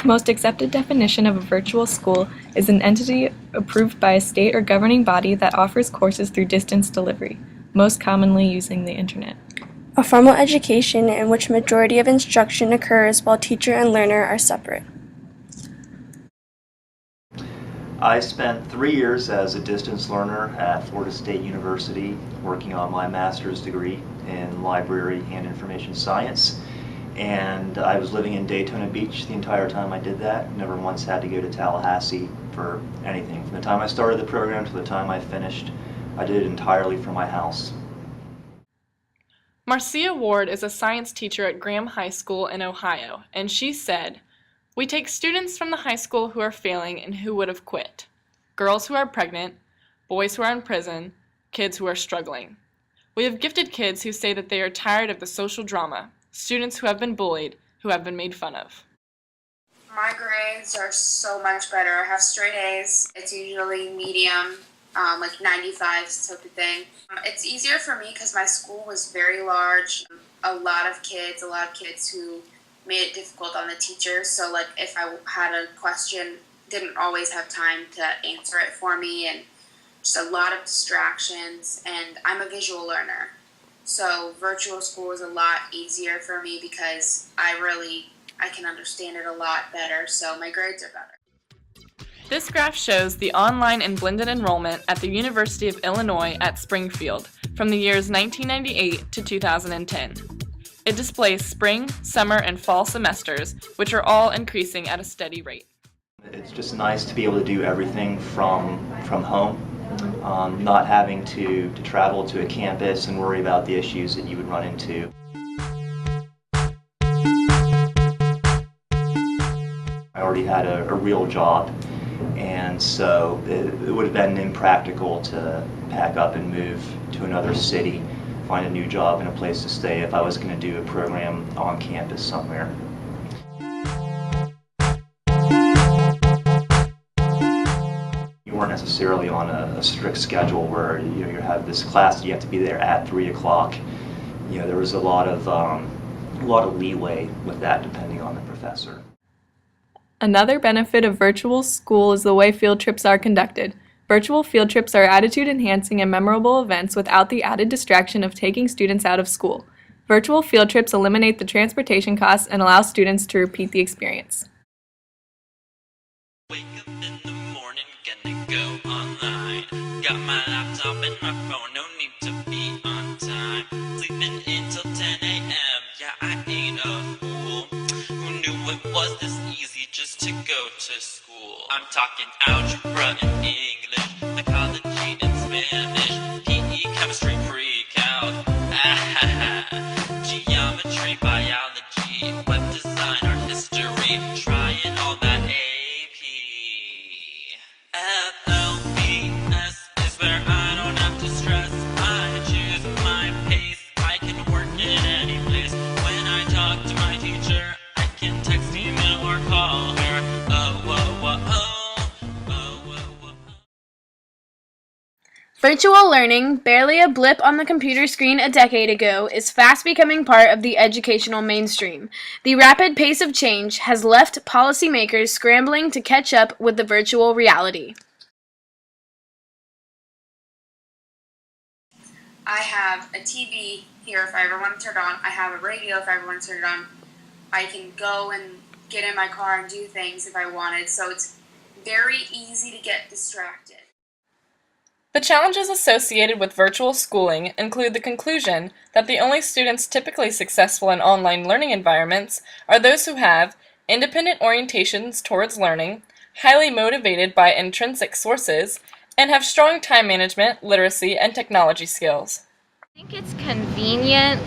The most accepted definition of a virtual school is an entity approved by a state or governing body that offers courses through distance delivery, most commonly using the internet. A formal education in which majority of instruction occurs while teacher and learner are separate. I spent 3 years as a distance learner at Florida State University working on my master's degree in library and information science. And I was living in Daytona Beach the entire time I did that. Never once had to go to Tallahassee for anything. From the time I started the program to the time I finished, I did it entirely from my house. Marcia Ward is a science teacher at Graham High School in Ohio, and she said, "We take students from the high school who are failing and who would have quit, girls who are pregnant, boys who are in prison, kids who are struggling. We have gifted kids who say that they are tired of the social drama, students who have been bullied, who have been made fun of." My grades are so much better. I have straight A's. It's usually medium, like 95s type of thing. It's easier for me because my school was very large. A lot of kids who made it difficult on the teachers. So like if I had a question, didn't always have time to answer it for me, and just a lot of distractions. And I'm a visual learner. So virtual school is a lot easier for me because I can understand it a lot better, so my grades are better. This graph shows the online and blended enrollment at the University of Illinois at Springfield from the years 1998 to 2010. It displays spring, summer, and fall semesters, which are all increasing at a steady rate. It's just nice to be able to do everything from home, not having to travel to a campus and worry about the issues that you would run into. I already had a real job, and so it would have been impractical to pack up and move to another city, find a new job and a place to stay if I was going to do a program on campus somewhere. You weren't necessarily on a strict schedule where you have this class, you have to be there at 3 o'clock. There was a lot of leeway with that depending on the professor. Another benefit of virtual school is the way field trips are conducted. Virtual field trips are attitude-enhancing and memorable events without the added distraction of taking students out of school. Virtual field trips eliminate the transportation costs and allow students to repeat the experience. Wake up in the morning, gonna go online. Got my laptop and my phone, no need to be on time. Sleeping until 10 a.m., yeah, I ain't a fool. Who knew it was this easy just to go to school? I'm talking algebra and English, psychology and Spanish, PE, chemistry, pre-calc, geometry, biology, web design, art history, trying all that AP. LLBS is where I don't have to stress. I choose my pace, I can work in any place. When I talk to my teacher, I can text, email, or call her. Virtual learning, barely a blip on the computer screen a decade ago, is fast becoming part of the educational mainstream. The rapid pace of change has left policymakers scrambling to catch up with the virtual reality. I have a TV here if I ever want to turn it on. I have a radio if I ever want to turn it on. I can go and get in my car and do things if I wanted, so it's very easy to get distracted. The challenges associated with virtual schooling include the conclusion that the only students typically successful in online learning environments are those who have independent orientations towards learning, highly motivated by intrinsic sources, and have strong time management, literacy, and technology skills. I think it's convenient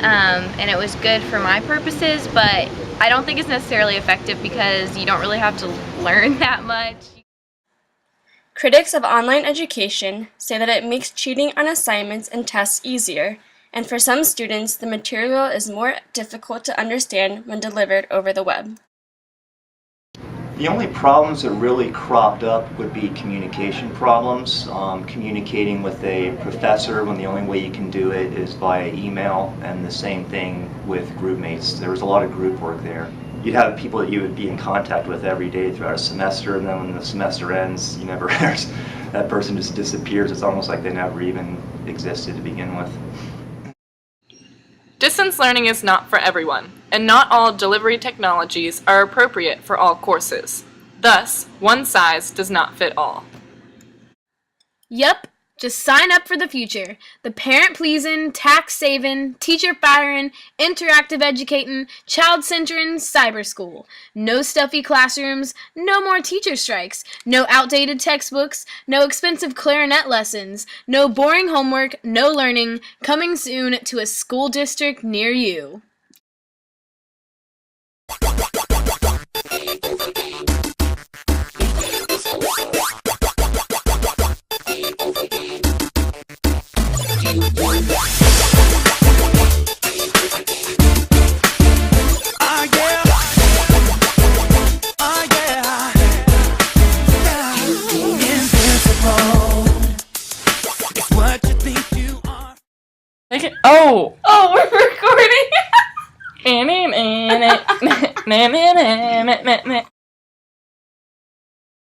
and it was good for my purposes, but I don't think it's necessarily effective because you don't really have to learn that much. Critics of online education say that it makes cheating on assignments and tests easier, and for some students, the material is more difficult to understand when delivered over the web. The only problems that really cropped up would be communication problems. Communicating with a professor when the only way you can do it is via email, and the same thing with group mates. There was a lot of group work there. you'd have people that you would be in contact with every day throughout a semester, and then when the semester ends, you never that person just disappears. It's almost like they never even existed to begin with. Distance learning is not for everyone, and not all delivery technologies are appropriate for all courses. Thus, one size does not fit all. Yup, just sign up for the future. The parent-pleasing, tax-saving, teacher-firing, interactive educating, child-centering cyber school. No stuffy classrooms, no more teacher strikes, no outdated textbooks, no expensive clarinet lessons, no boring homework, no learning, coming soon to a school district near you. Oh! Oh, we're recording!